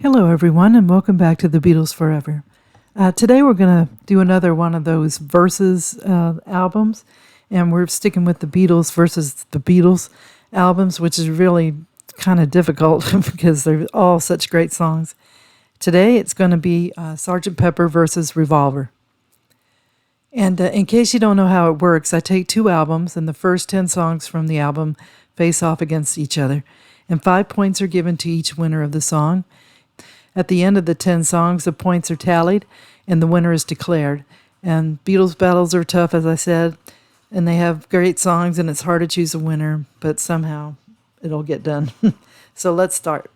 Hello, everyone, and welcome back to the Beatles Forever. Today we're going to do another one of those versus albums, and we're sticking with the Beatles versus the Beatles albums, which is really kind of difficult because they're all such great songs. Today it's going to be Sgt Pepper VS Revolver. And in case you don't know how it works, I take two albums, and the first 10 songs from the album face off against each other, and 5 points are given to each winner of the song. At the end of the 10 songs, the points are tallied and the winner is declared. And Beatles battles are tough, as I said, and they have great songs and it's hard to choose a winner, but somehow it'll get done. So let's start.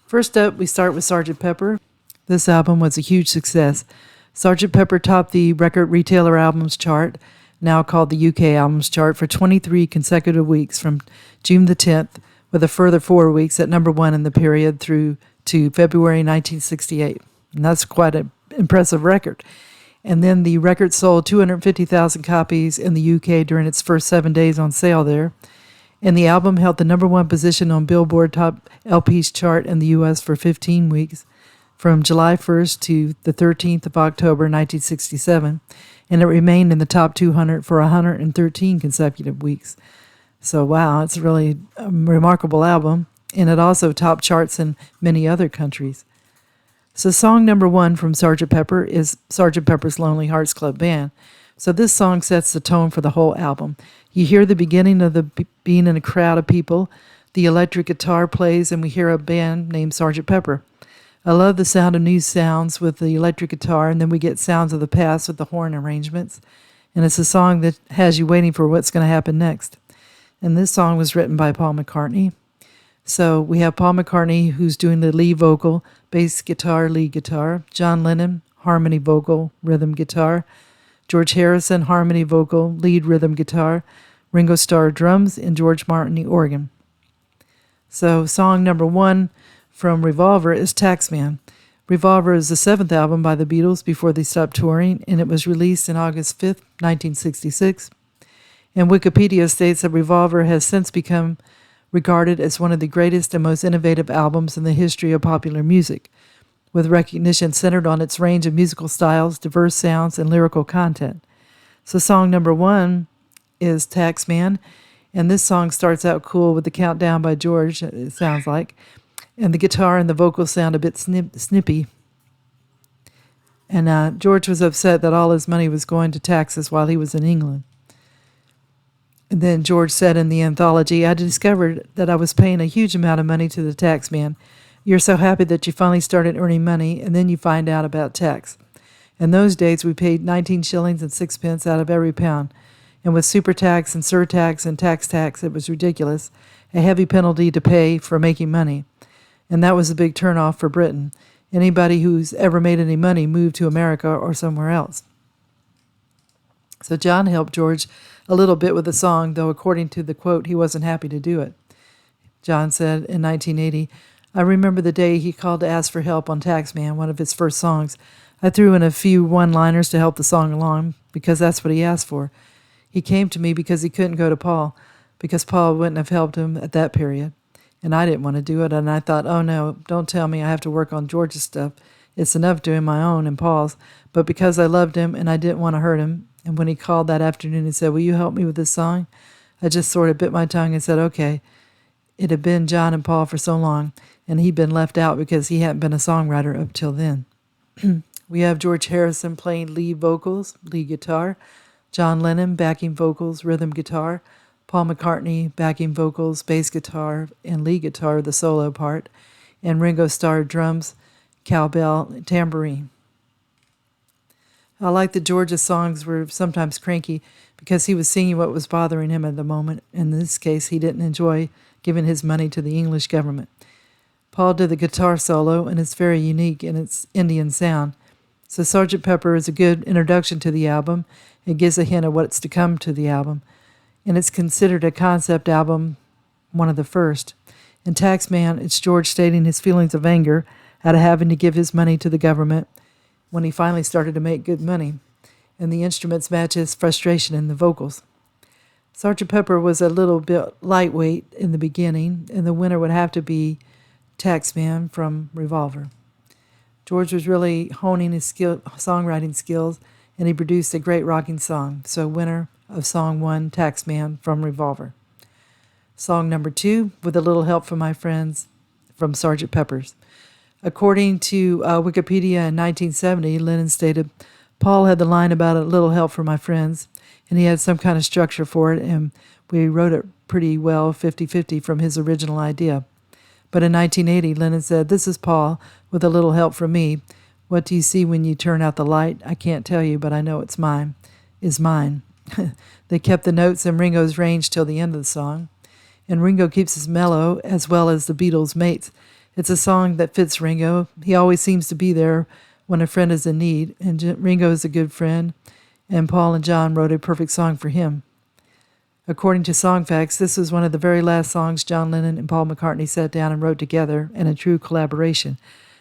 First up, we start with Sgt. Pepper. This album was a huge success. Sgt. Pepper topped the Record Retailer Albums chart, now called the UK Albums chart, for 23 consecutive weeks from June the 10th, with a further 4 weeks at number one in the period through to February 1968. And that's quite an impressive record. And then the record sold 250,000 copies in the UK during its first 7 days on sale there. And the album held the number one position on Billboard Top LPs chart in the US for 15 weeks, from July 1st to the 13th of October 1967. And it remained in the top 200 for 113 consecutive weeks. So wow, it's really a remarkable album. And it also topped charts in many other countries. So song number one from Sgt. Pepper is Sgt. Pepper's Lonely Hearts Club Band. So this song sets the tone for the whole album. You hear the beginning of the being in a crowd of people, the electric guitar plays, and we hear a band named Sgt. Pepper. I love the sound of new sounds with the electric guitar, and then we get sounds of the past with the horn arrangements. And it's a song that has you waiting for what's going to happen next. And this song was written by Paul McCartney. So we have Paul McCartney, who's doing the lead vocal, bass guitar, lead guitar. John Lennon, harmony vocal, rhythm guitar. George Harrison, harmony vocal, lead rhythm guitar. Ringo Starr, drums, and George Martin, the organ. So song number one from Revolver is Taxman. Revolver is the seventh album by the Beatles before they stopped touring, and it was released on August 5th, 1966. And Wikipedia states that Revolver has since become regarded as one of the greatest and most innovative albums in the history of popular music, with recognition centered on its range of musical styles, diverse sounds, and lyrical content. So song number one is Taxman, and this song starts out cool with the countdown by George, it sounds like, and the guitar and the vocals sound a bit snippy. And George was upset that all his money was going to taxes while he was in England. And then George said in the anthology, I discovered that I was paying a huge amount of money to the tax man. You're so happy that you finally started earning money, and then you find out about tax. In those days, we paid 19 shillings and sixpence out of every pound. And with super tax and surtax and tax, it was ridiculous, a heavy penalty to pay for making money. And that was a big turnoff for Britain. Anybody who's ever made any money moved to America or somewhere else. So John helped George a little bit with the song, though according to the quote, he wasn't happy to do it. John said in 1980, I remember the day he called to ask for help on Taxman, one of his first songs. I threw in a few one-liners to help the song along, because that's what he asked for. He came to me because he couldn't go to Paul, because Paul wouldn't have helped him at that period. And I didn't want to do it, and I thought, oh no, don't tell me I have to work on George's stuff. It's enough doing my own and Paul's. But because I loved him and I didn't want to hurt him, and when he called that afternoon and said, will you help me with this song? I just sort of bit my tongue and said, okay. It had been John and Paul for so long, and he'd been left out because he hadn't been a songwriter up till then. We have George Harrison playing lead vocals, lead guitar. John Lennon, backing vocals, rhythm guitar. Paul McCartney, backing vocals, bass guitar, and lead guitar, the solo part. And Ringo Starr, drums, cowbell, tambourine. I like that George's songs were sometimes cranky because he was singing what was bothering him at the moment. In this case, he didn't enjoy giving his money to the English government. Paul did the guitar solo, and it's very unique in its Indian sound. So Sgt. Pepper is a good introduction to the album. It gives a hint of what's to come to the album. And it's considered a concept album, one of the first. In Taxman, it's George stating his feelings of anger out of having to give his money to the government when he finally started to make good money, and the instruments match his frustration in the vocals. Sgt. Pepper was a little bit lightweight in the beginning, and the winner would have to be Taxman from Revolver. George was really honing his songwriting skills, and he produced a great rocking song. So, winner of song 1, Taxman from Revolver. Song number 2, With a Little Help from My Friends from Sgt Pepper's. According to Wikipedia in 1970, Lennon stated, Paul had the line about a little help from my friends, and he had some kind of structure for it, and we wrote it pretty well 50-50 from his original idea. But in 1980, Lennon said, This is Paul, with a little help from me. What do you see when you turn out the light? I can't tell you, but I know it's mine. Is mine. They kept the notes in Ringo's range till the end of the song. And Ringo keeps his mellow, as well as the Beatles' mates. It's a song that fits Ringo. He always seems to be there when a friend is in need, and Ringo is a good friend, and Paul and John wrote a perfect song for him. According to Songfacts, this was one of the very last songs John Lennon and Paul McCartney sat down and wrote together in a true collaboration.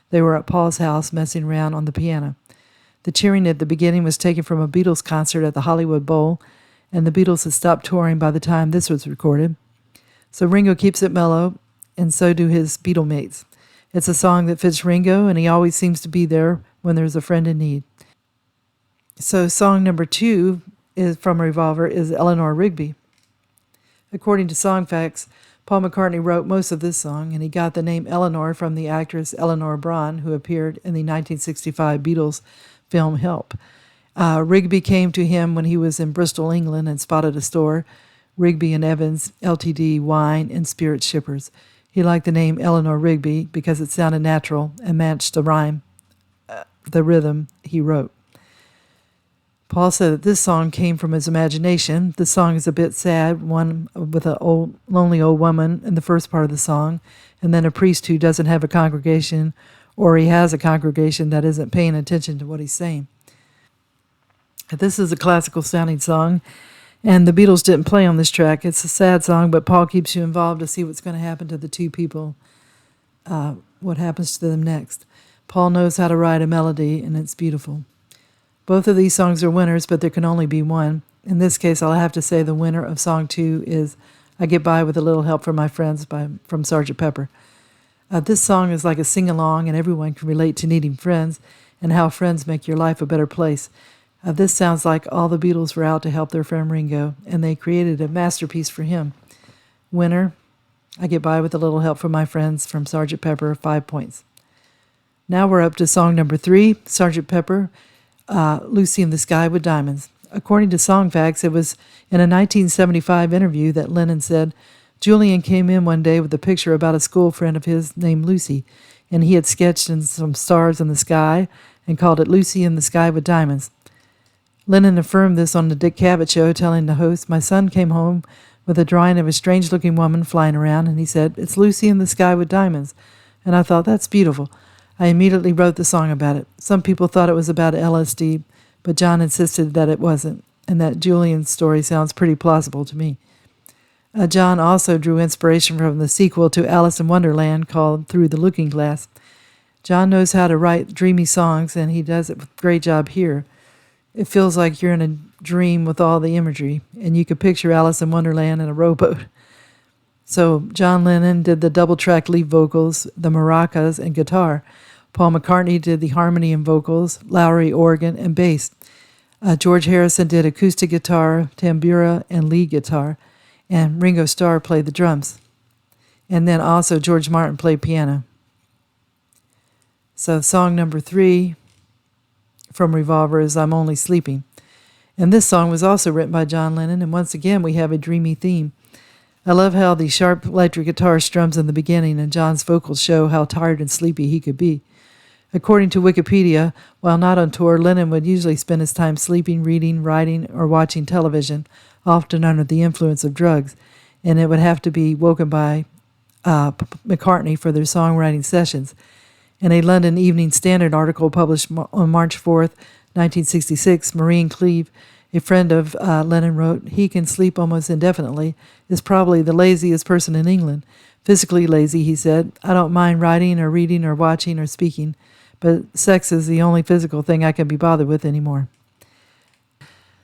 They were at Paul's house messing around on the piano. The cheering at the beginning was taken from a Beatles concert at the Hollywood Bowl, and the Beatles had stopped touring by the time this was recorded. So Ringo keeps it mellow, and so do his Beatle mates. It's a song that fits Ringo, and he always seems to be there when there's a friend in need. So song number 2 is from Revolver is Eleanor Rigby. According to Songfacts, Paul McCartney wrote most of this song, and he got the name Eleanor from the actress Eleanor Braun, who appeared in the 1965 Beatles film Help. Rigby came to him when he was in Bristol, England, and spotted a store, Rigby and Evans, Ltd. Wine and Spirit Shippers. He liked the name Eleanor Rigby because it sounded natural and matched the rhythm he wrote. Paul said that this song came from his imagination. The song is a bit sad, one with a lonely old woman in the first part of the song, and then a priest who doesn't have a congregation, or he has a congregation that isn't paying attention to what he's saying. This is a classical sounding song, and the Beatles didn't play on this track. It's a sad song, but Paul keeps you involved to see what's going to happen to the two people, what happens to them next. Paul knows how to write a melody, and it's beautiful. Both of these songs are winners, but there can only be one. In this case, I'll have to say the winner of song 2 is I Get By With a Little Help from My Friends from Sgt Pepper. This song is like a sing-along, and everyone can relate to needing friends and how friends make your life a better place. This sounds like all the Beatles were out to help their friend Ringo, and they created a masterpiece for him. Winner, I Get By With a Little Help from My Friends from Sgt Pepper, 5 points. Now we're up to song number 3, Sgt Pepper, Lucy in the Sky with Diamonds. According to Songfacts, it was in a 1975 interview that Lennon said, Julian came in one day with a picture about a school friend of his named Lucy, and he had sketched in some stars in the sky and called it Lucy in the Sky with Diamonds. Lennon affirmed this on the Dick Cavett show, telling the host, My son came home with a drawing of a strange-looking woman flying around, and he said, It's Lucy in the Sky with Diamonds. And I thought, that's beautiful. I immediately wrote the song about it. Some people thought it was about LSD, but John insisted that it wasn't, and that Julian's story sounds pretty plausible to me. John also drew inspiration from the sequel to Alice in Wonderland called Through the Looking Glass. John knows how to write dreamy songs, and he does it with a great job here. It feels like you're in a dream with all the imagery, and you could picture Alice in Wonderland in a rowboat. So John Lennon did the double-track lead vocals, the maracas, and guitar. Paul McCartney did the harmony and vocals, Lowry organ, and bass. George Harrison did acoustic guitar, tambura, and lead guitar. And Ringo Starr played the drums. And then also George Martin played piano. So song number 3 from Revolver is I'm Only Sleeping. And this song was also written by John Lennon, and once again we have a dreamy theme. I love how the sharp electric guitar strums in the beginning, and John's vocals show how tired and sleepy he could be. According to Wikipedia, while not on tour, Lennon would usually spend his time sleeping, reading, writing, or watching television, often under the influence of drugs, and it would have to be woken by McCartney for their songwriting sessions. In a London Evening Standard article published on March 4th, 1966, Maureen Cleave, a friend of Lennon, wrote, He can sleep almost indefinitely, is probably the laziest person in England. Physically lazy, he said. I don't mind writing or reading or watching or speaking, but sex is the only physical thing I can be bothered with anymore.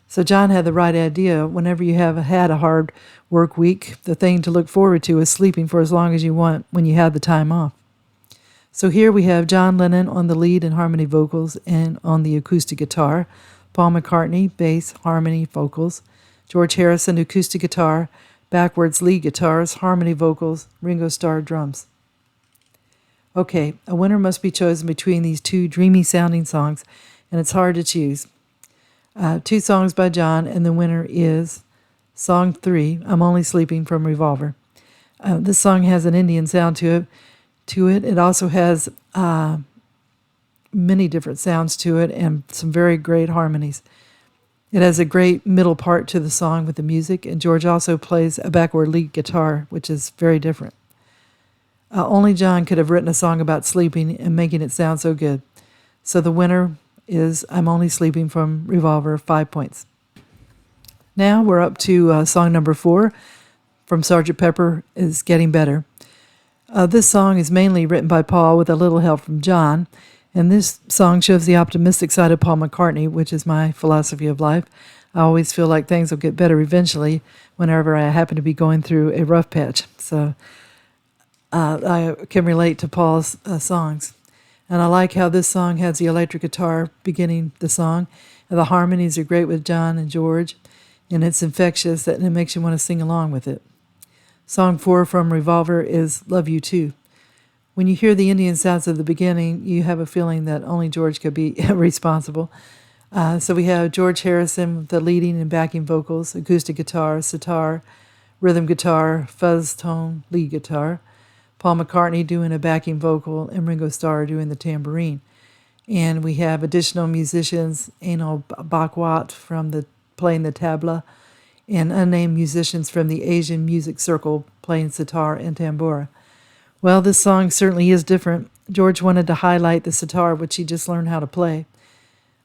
So John had the right idea. Whenever you have had a hard work week, the thing to look forward to is sleeping for as long as you want when you have the time off. So here we have John Lennon on the lead and harmony vocals and on the acoustic guitar, Paul McCartney, bass, harmony, vocals, George Harrison, acoustic guitar, backwards lead guitars, harmony vocals, Ringo Starr, drums. Okay, a winner must be chosen between these two dreamy sounding songs, and it's hard to choose. Two songs by John, and the winner is Song 3, I'm Only Sleeping from Revolver. This song has an Indian sound to it. It also has many different sounds to it and some very great harmonies. It has a great middle part to the song with the music, and George also plays a backward lead guitar, which is very different. Only John could have written a song about sleeping and making it sound so good. So the winner is I'm Only Sleeping from Revolver, 5 points. Now we're up to song number 4 from Sgt Pepper is Getting Better. This song is mainly written by Paul with a little help from John, and this song shows the optimistic side of Paul McCartney, which is my philosophy of life. I always feel like things will get better eventually whenever I happen to be going through a rough patch. So I can relate to Paul's songs. And I like how this song has the electric guitar beginning the song. And the harmonies are great with John and George, and it's infectious and it makes you want to sing along with it. Song 4 from Revolver is Love You Too. When you hear the Indian sounds at the beginning, you have a feeling that only George could be responsible. So we have George Harrison with the leading and backing vocals, acoustic guitar, sitar, rhythm guitar, fuzz tone, lead guitar. Paul McCartney doing a backing vocal, and Ringo Starr doing the tambourine. And we have additional musicians, Anil Bhagwat playing the tabla, and unnamed musicians from the Asian Music Circle playing sitar and tambura. Well, this song certainly is different. George wanted to highlight the sitar, which he just learned how to play.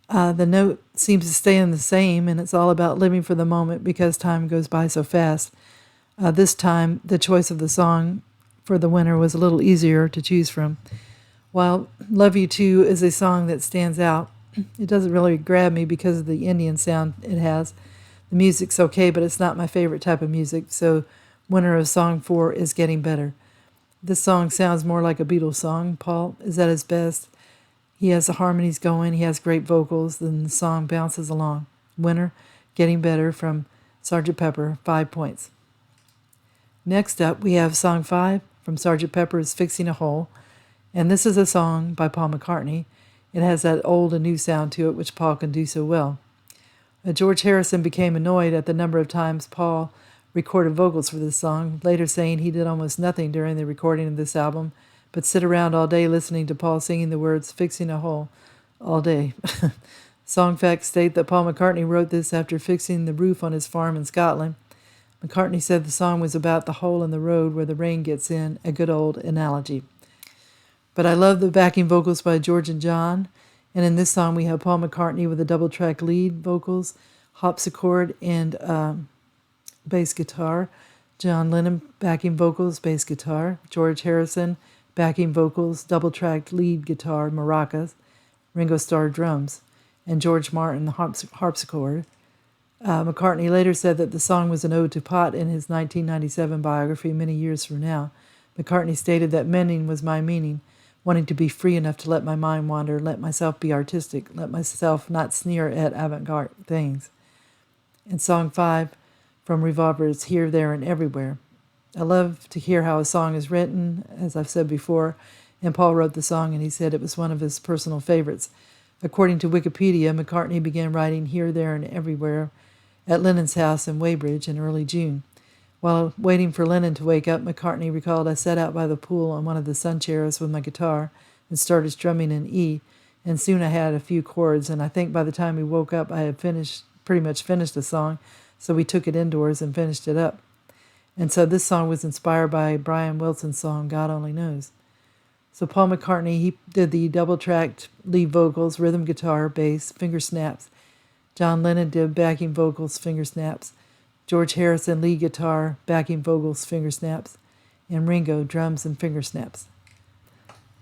The note seems to stay in the same, and it's all about living for the moment because time goes by so fast. This time, the choice of the song for the winner was a little easier to choose from. While Love You Too is a song that stands out, it doesn't really grab me because of the Indian sound it has. The music's okay, but it's not my favorite type of music, so winner of Song 4 is Getting Better. This song sounds more like a Beatles song. Paul is at his best. He has the harmonies going, he has great vocals, then the song bounces along. Winner, Getting Better from Sgt Pepper, 5 points. Next up, we have Song 5 from Sgt Pepper's Fixing a Hole, and this is a song by Paul McCartney. It has that old and new sound to it, which Paul can do so well. George Harrison became annoyed at the number of times Paul recorded vocals for this song, later saying he did almost nothing during the recording of this album, but sit around all day listening to Paul singing the words Fixing a Hole all day. Song facts state that Paul McCartney wrote this after fixing the roof on his farm in Scotland. McCartney said the song was about the hole in the road where the rain gets in, a good old analogy. But I love the backing vocals by George and John, and in this song we have Paul McCartney with a double-track lead vocals, harpsichord, and bass guitar. John Lennon backing vocals, bass guitar. George Harrison backing vocals, double-tracked lead guitar, maracas. Ringo Starr drums, and George Martin the harpsichord. McCartney later said that the song was an ode to pot in his 1997 biography, Many Years From Now. McCartney stated that mending was my meaning, wanting to be free enough to let my mind wander, let myself be artistic, let myself not sneer at avant-garde things. And Song 5 from Revolver is Here, There, and Everywhere. I love to hear how a song is written, as I've said before, and Paul wrote the song and he said it was one of his personal favorites. According to Wikipedia, McCartney began writing Here, There, and Everywhere at Lennon's house in Weybridge in early June. While waiting for Lennon to wake up, McCartney recalled, I sat out by the pool on one of the sun chairs with my guitar and started strumming in E, and soon I had a few chords, and I think by the time we woke up I had pretty much finished the song, so we took it indoors and finished it up. And so this song was inspired by Brian Wilson's song, God Only Knows. So Paul McCartney, he did the double-tracked lead vocals, rhythm guitar, bass, finger snaps. John Lennon did backing vocals, finger snaps. George Harrison, lead guitar, backing vocals, finger snaps. And Ringo, drums and finger snaps.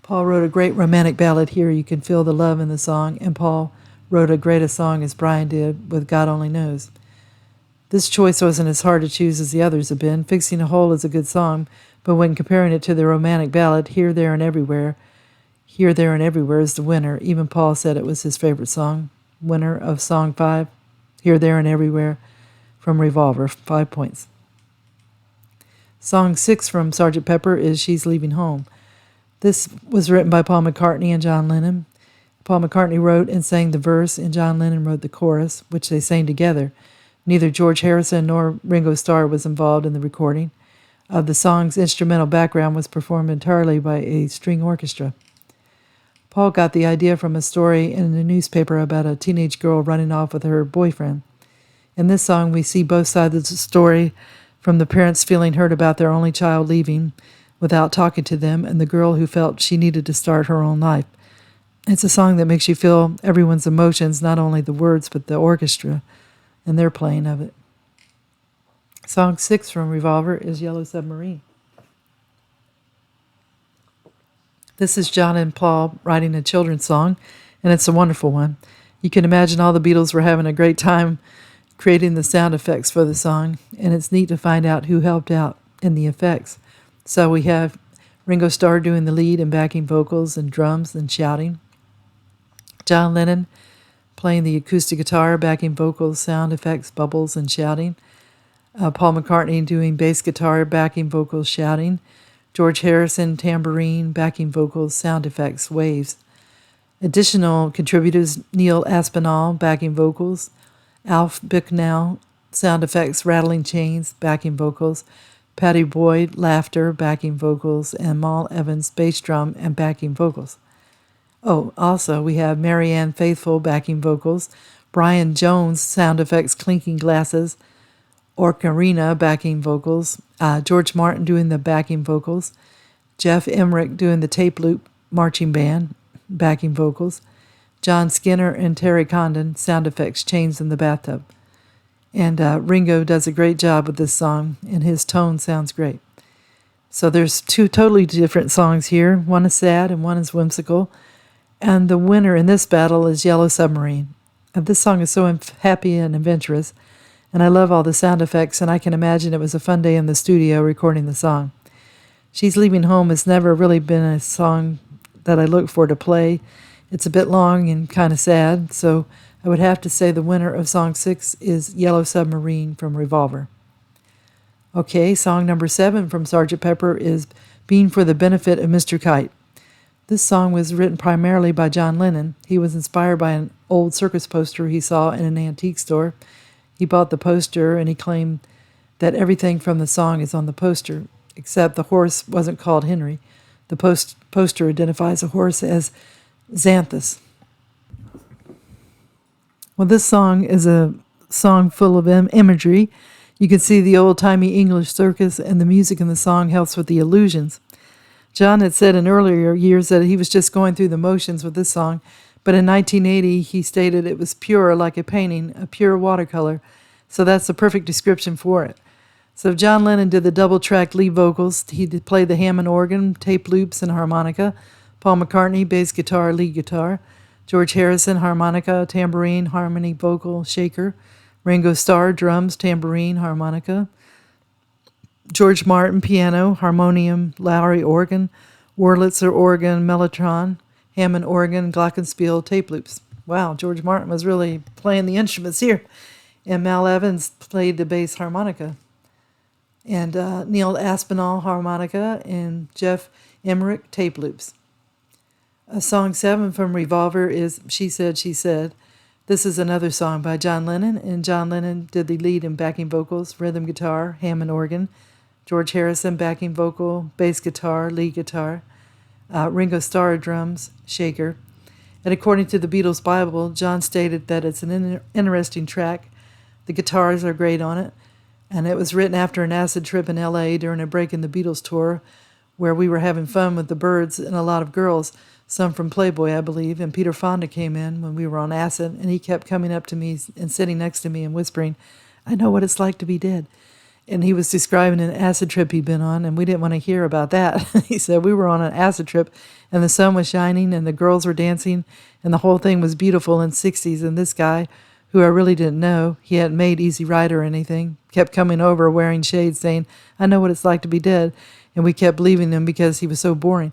Paul wrote a great romantic ballad here. You can feel the love in the song. And Paul wrote as great a song as Brian did with God Only Knows. This choice wasn't as hard to choose as the others have been. Fixing a Hole is a good song, but when comparing it to the romantic ballad, Here, There, and Everywhere, Here, There, and Everywhere is the winner. Even Paul said it was his favorite song. Winner of Song 5, Here, There, and Everywhere from Revolver, 5 points. Song 6 from Sgt Pepper is She's Leaving Home. This was written by Paul McCartney and John Lennon. Paul McCartney wrote and sang the verse, and John Lennon wrote the chorus, which they sang together. Neither George Harrison nor Ringo Starr was involved in the recording. The song's instrumental background was performed entirely by a string orchestra. Paul got the idea from a story in the newspaper about a teenage girl running off with her boyfriend. In this song, we see both sides of the story, from the parents feeling hurt about their only child leaving without talking to them, and the girl who felt she needed to start her own life. It's a song that makes you feel everyone's emotions, not only the words, but the orchestra and their playing of it. Song 6 from Revolver is Yellow Submarine. This is John and Paul writing a children's song, and it's a wonderful one. You can imagine all the Beatles were having a great time creating the sound effects for the song, and it's neat to find out who helped out in the effects. So we have Ringo Starr doing the lead and backing vocals and drums and shouting. John Lennon playing the acoustic guitar, backing vocals, sound effects, bubbles, and shouting. Paul McCartney doing bass guitar, backing vocals, shouting. George Harrison, tambourine, backing vocals, sound effects, waves. Additional contributors, Neil Aspinall, backing vocals. Alf Bicknell, sound effects, rattling chains, backing vocals. Patty Boyd, laughter, backing vocals. And Mal Evans, bass drum and backing vocals. Oh, also, we have Marianne Faithfull backing vocals, Brian Jones, sound effects, clinking glasses, Ocarina backing vocals, George Martin doing the backing vocals, Jeff Emmerich doing the tape loop marching band backing vocals, John Skinner and Terry Condon, sound effects, chains in the bathtub. And Ringo does a great job with this song, and his tone sounds great. So there's two totally different songs here. One is sad and one is whimsical. And the winner in this battle is Yellow Submarine. This song is so happy and adventurous, and I love all the sound effects, and I can imagine it was a fun day in the studio recording the song. She's Leaving Home has never really been a song that I look for to play. It's a bit long and kind of sad, so I would have to say the winner of Song 6 is Yellow Submarine from Revolver. Okay, song number 7 from Sgt Pepper is Being for the Benefit of Mr. Kite. This song was written primarily by John Lennon. He was inspired by an old circus poster he saw in an antique store. He bought the poster, and he claimed that everything from the song is on the poster, except the horse wasn't called Henry. The poster identifies a horse as Xanthus. Well, this song is a song full of imagery. You can see the old-timey English circus, and the music in the song helps with the illusions. John had said in earlier years that he was just going through the motions with this song, but in 1980 he stated it was pure like a painting, a pure watercolor, so that's the perfect description for it. So John Lennon did the double-track lead vocals. He played the Hammond organ, tape loops, and harmonica. Paul McCartney, bass guitar, lead guitar. George Harrison, harmonica, tambourine, harmony, vocal, shaker. Ringo Starr, drums, tambourine, harmonica. George Martin, piano, harmonium, Lowry organ, Wurlitzer organ, mellotron, Hammond organ, glockenspiel, tape loops. Wow, George Martin was really playing the instruments here. And Mal Evans played the bass harmonica. And Neil Aspinall, harmonica, and Jeff Emmerich, tape loops. Song 7 from Revolver is She Said, She Said. This is another song by John Lennon, and John Lennon did the lead and backing vocals, rhythm guitar, Hammond organ. George Harrison, backing vocal, bass guitar, lead guitar. Ringo Starr, drums, shaker. And according to the Beatles Bible, John stated that it's an interesting track. The guitars are great on it. And it was written after an acid trip in L.A. during a break in the Beatles tour where we were having fun with the Byrds and a lot of girls, some from Playboy, I believe. And Peter Fonda came in when we were on acid, and he kept coming up to me and sitting next to me and whispering, "I know what it's like to be dead." And he was describing an acid trip he'd been on, and we didn't want to hear about that. He said we were on an acid trip, and the sun was shining, and the girls were dancing, and the whole thing was beautiful in 60s. And this guy, who I really didn't know, he hadn't made Easy Rider or anything, kept coming over wearing shades saying, "I know what it's like to be dead." And we kept leaving him because he was so boring.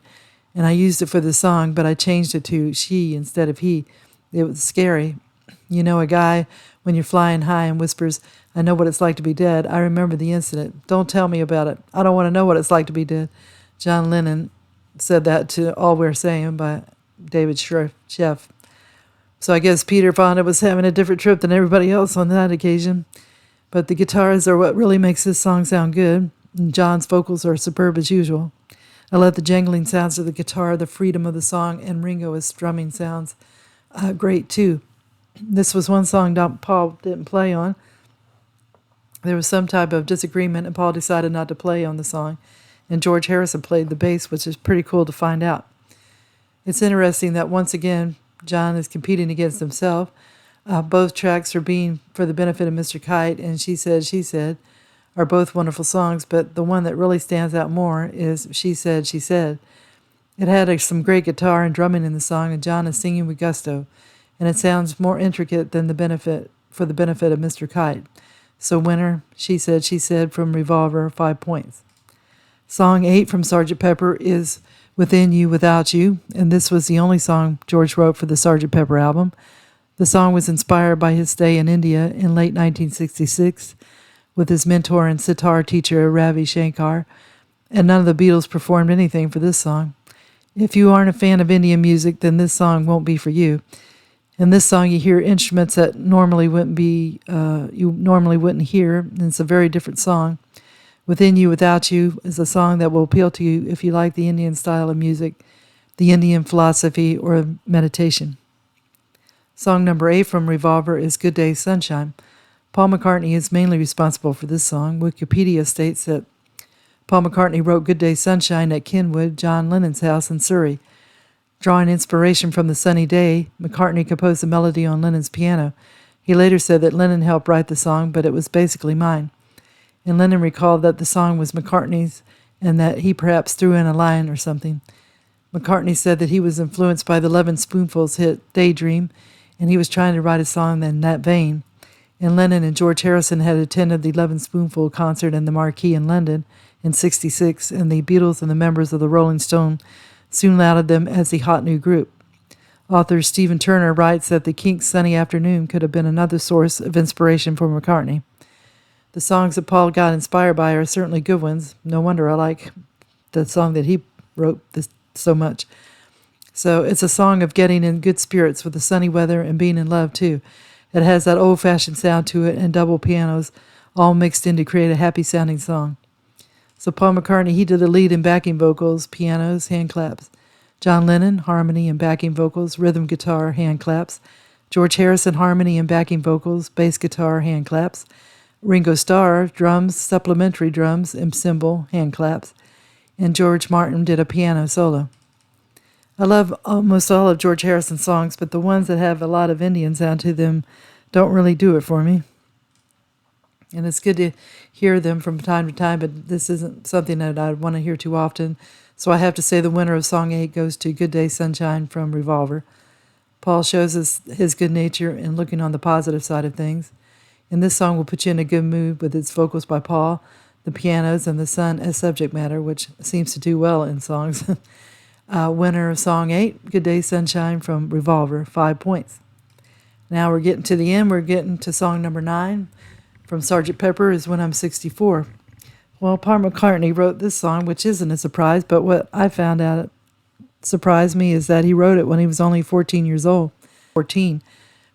And I used it for the song, but I changed it to she instead of he. It was scary. You know, a guy, when you're flying high and whispers, I know what it's like to be dead. I remember the incident. Don't tell me about it. I don't want to know what it's like to be dead. John Lennon said that to All We're Saying by David Sheff. So I guess Peter Fonda was having a different trip than everybody else on that occasion. But the guitars are what really makes this song sound good. And John's vocals are superb as usual. I love the jangling sounds of the guitar, the freedom of the song, and Ringo's strumming sounds great too. This was one song Paul didn't play on. There was some type of disagreement, and Paul decided not to play on the song. And George Harrison played the bass, which is pretty cool to find out. It's interesting that once again, John is competing against himself. Both tracks are being for the benefit of Mr. Kite and She Said, are both wonderful songs, but the one that really stands out more is She Said. It had some great guitar and drumming in the song, and John is singing with gusto, and it sounds more intricate than the benefit of Mr. Kite. So winner, She Said from Revolver, 5 points. Song 8 from Sgt. Pepper is Within You, Without You, and this was the only song George wrote for the Sgt. Pepper album. The song was inspired by his stay in India in late 1966 with his mentor and sitar teacher Ravi Shankar, and none of the Beatles performed anything for this song. If you aren't a fan of Indian music, then this song won't be for you. In this song, you hear instruments that you normally wouldn't hear, and it's a very different song. Within You, Without You is a song that will appeal to you if you like the Indian style of music, the Indian philosophy, or meditation. Song number 8 from Revolver is Good Day Sunshine. Paul McCartney is mainly responsible for this song. Wikipedia states that Paul McCartney wrote Good Day Sunshine at Kenwood, John Lennon's house in Surrey. Drawing inspiration from the sunny day, McCartney composed the melody on Lennon's piano. He later said that Lennon helped write the song, but it was basically mine. And Lennon recalled that the song was McCartney's and that he perhaps threw in a line or something. McCartney said that he was influenced by the Lovin' Spoonful's hit Daydream, and he was trying to write a song in that vein. And Lennon and George Harrison had attended the Lovin' Spoonful concert in the Marquee in London in '66, and the Beatles and the members of the Rolling Stone soon lauded them as the hot new group. Author Stephen Turner writes that the Kinks' Sunny Afternoon could have been another source of inspiration for McCartney. The songs that Paul got inspired by are certainly good ones. No wonder I like the song that he wrote so much. So it's a song of getting in good spirits with the sunny weather and being in love too. It has that old-fashioned sound to it and double pianos all mixed in to create a happy-sounding song. So Paul McCartney, he did the lead and backing vocals, pianos, hand claps. John Lennon, harmony and backing vocals, rhythm guitar, hand claps. George Harrison, harmony and backing vocals, bass guitar, hand claps. Ringo Starr, drums, supplementary drums, and cymbal, hand claps. And George Martin did a piano solo. I love almost all of George Harrison's songs, but the ones that have a lot of Indian sound to them don't really do it for me. And it's good to hear them from time to time, but this isn't something that I'd want to hear too often. So I have to say the winner of Song 8 goes to Good Day Sunshine from Revolver. Paul shows us his good nature and looking on the positive side of things. And this song will put you in a good mood with its vocals by Paul, the pianos, and the sun as subject matter, which seems to do well in songs. Winner of Song 8, Good Day Sunshine from Revolver, 5 points. Now we're getting to the end. We're getting to song number 9 from Sgt. Pepper is When I'm 64. Well, Paul McCartney wrote this song, which isn't a surprise, but what I found out surprised me is that he wrote it when he was only 14 years old. 14,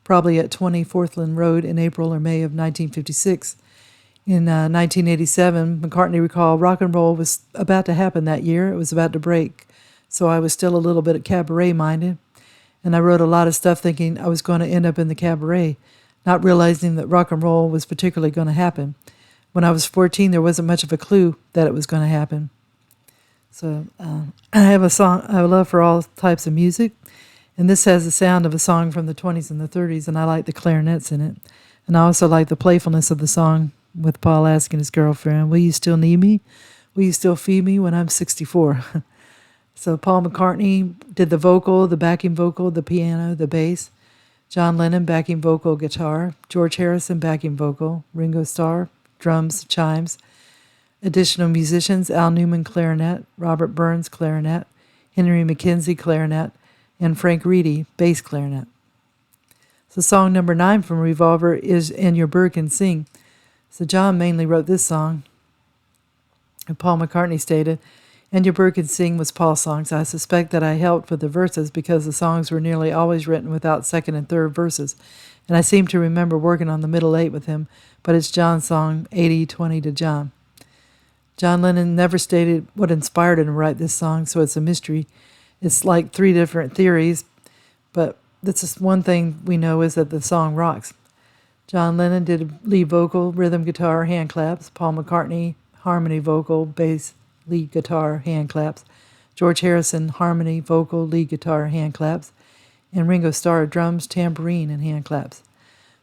probably at 20 Forthland Road in April or May of 1956. In 1987, McCartney recalled rock and roll was about to happen that year. It was about to break. So I was still a little bit cabaret-minded, and I wrote a lot of stuff thinking I was going to end up in the cabaret, not realizing that rock and roll was particularly going to happen. When I was 14, there wasn't much of a clue that it was going to happen. So I have a love for all types of music, and this has the sound of a song from the 20s and the 30s, and I like the clarinets in it. And I also like the playfulness of the song with Paul asking his girlfriend, will you still need me? Will you still feed me when I'm 64? So Paul McCartney did the vocal, the backing vocal, the piano, the bass. John Lennon, backing vocal, guitar. George Harrison, backing vocal. Ringo Starr, drums, chimes. Additional musicians, Al Newman, clarinet. Robert Burns, clarinet. Henry McKenzie, clarinet, and Frank Reedy, bass clarinet. So song number 9 from Revolver is And Your Bird Can Sing. So John mainly wrote this song. And Paul McCartney stated, And Your Bird Can Sing was Paul's songs. I suspect that I helped with the verses because the songs were nearly always written without second and third verses. And I seem to remember working on the middle 8 with him, but it's John's song, 80-20 to John. John Lennon never stated what inspired him to write this song, so it's a mystery. It's like 3 different theories, but that's just one thing we know is that the song rocks. John Lennon did lead vocal, rhythm guitar, hand claps. Paul McCartney, harmony vocal, bass, lead guitar, hand claps. George Harrison, harmony, vocal, lead guitar, hand claps. And Ringo Starr, drums, tambourine, and hand claps.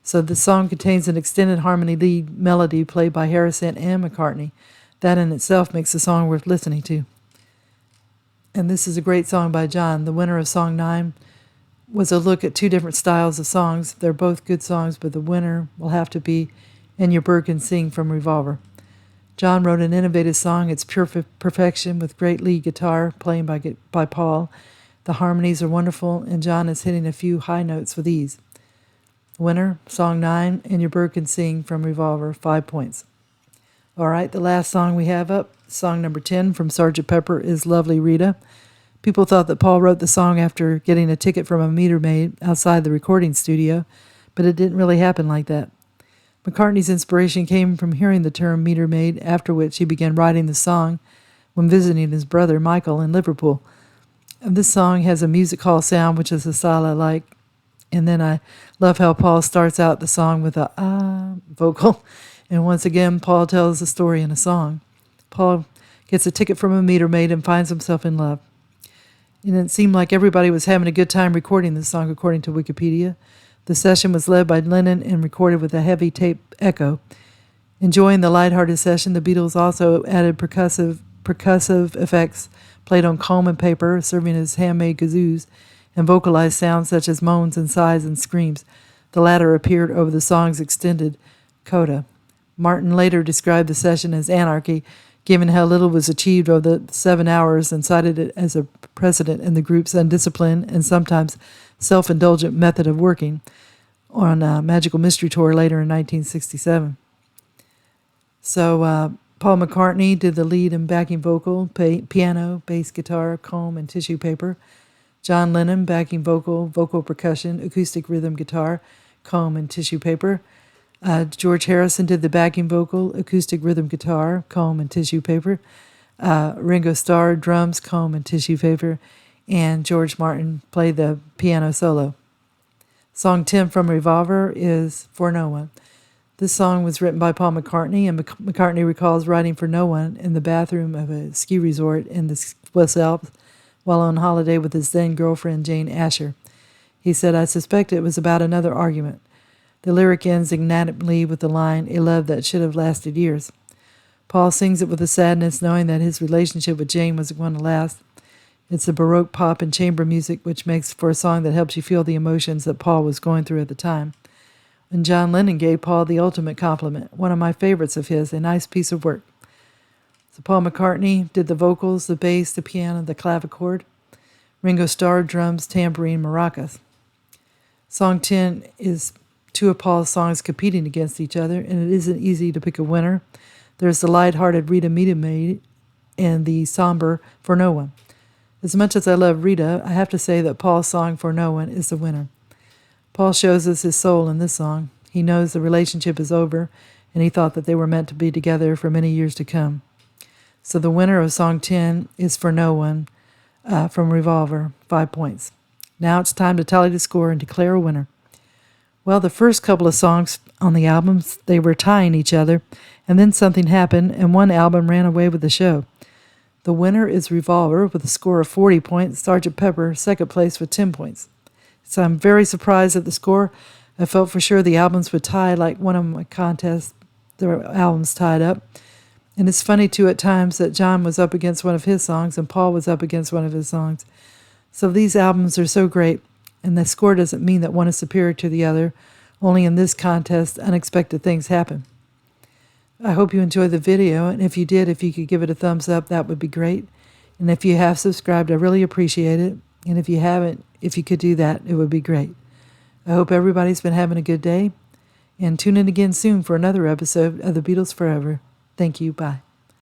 So the song contains an extended harmony lead melody played by Harrison and McCartney. That in itself makes the song worth listening to. And this is a great song by John. The winner of Song 9 was a look at 2 different styles of songs. They're both good songs, but the winner will have to be And Your Bird Can Sing from Revolver. John wrote an innovative song. It's pure perfection with great lead guitar playing by Paul. The harmonies are wonderful, and John is hitting a few high notes with ease. Winner, Song 9, And Your Bird Can Sing from Revolver, 5 points. All right, the last song we have up, song number 10 from Sgt Pepper is Lovely Rita. People thought that Paul wrote the song after getting a ticket from a meter maid outside the recording studio, but it didn't really happen like that. McCartney's inspiration came from hearing the term meter maid, after which he began writing the song when visiting his brother Michael in Liverpool. And this song has a music hall sound, which is a style I like. And then I love how Paul starts out the song with a vocal. And once again, Paul tells a story in a song. Paul gets a ticket from a meter maid and finds himself in love. And it seemed like everybody was having a good time recording this song, according to Wikipedia. The session was led by Lennon and recorded with a heavy tape echo. Enjoying the lighthearted session, the Beatles also added percussive effects played on comb and paper, serving as handmade kazoos, and vocalized sounds such as moans and sighs and screams. The latter appeared over the song's extended coda. Martin later described the session as anarchy, given how little was achieved over the 7 hours, and cited it as a precedent in the group's undisciplined and sometimes self-indulgent method of working on a Magical Mystery Tour later in 1967. So Paul McCartney did the lead and backing vocal, piano, bass guitar, comb, and tissue paper. John Lennon, backing vocal, vocal percussion, acoustic rhythm guitar, comb, and tissue paper. George Harrison did the backing vocal, acoustic rhythm guitar, comb, and tissue paper. Ringo Starr, drums, comb, and tissue paper. And George Martin played the piano solo. Song 10 from Revolver is For No One. This song was written by Paul McCartney, and McCartney recalls writing For No One in the bathroom of a ski resort in the Swiss Alps while on holiday with his then-girlfriend Jane Asher. He said, I suspect it was about another argument. The lyric ends enigmatically with the line, a love that should have lasted years. Paul sings it with a sadness, knowing that his relationship with Jane wasn't going to last. It's a Baroque pop and chamber music, which makes for a song that helps you feel the emotions that Paul was going through at the time. And John Lennon gave Paul the ultimate compliment, one of my favorites of his, a nice piece of work. So Paul McCartney did the vocals, the bass, the piano, the clavichord. Ringo Starr, drums, tambourine, maracas. Song 10 is 2 of Paul's songs competing against each other, and it isn't easy to pick a winner. There's the light-hearted Rita Meter Maid and the somber For No One. As much as I love Rita, I have to say that Paul's song For No One is the winner. Paul shows us his soul in this song. He knows the relationship is over, and he thought that they were meant to be together for many years to come. So the winner of Song 10 is For No One from Revolver, 5 points. Now it's time to tally the score and declare a winner. Well, the first couple of songs on the albums, they were tying each other, and then something happened, and one album ran away with the show. The winner is Revolver with a score of 40 points, Sgt Pepper second place with 10 points. So I'm very surprised at the score. I felt for sure the albums would tie like one of my contests, the albums tied up. And it's funny, too, at times that John was up against one of his songs and Paul was up against one of his songs. So these albums are so great, and the score doesn't mean that one is superior to the other. Only in this contest, unexpected things happen. I hope you enjoyed the video, and if you did, if you could give it a thumbs up, that would be great. And if you have subscribed, I really appreciate it. And if you haven't, if you could do that, it would be great. I hope everybody's been having a good day. And tune in again soon for another episode of The Beatles Forever. Thank you. Bye.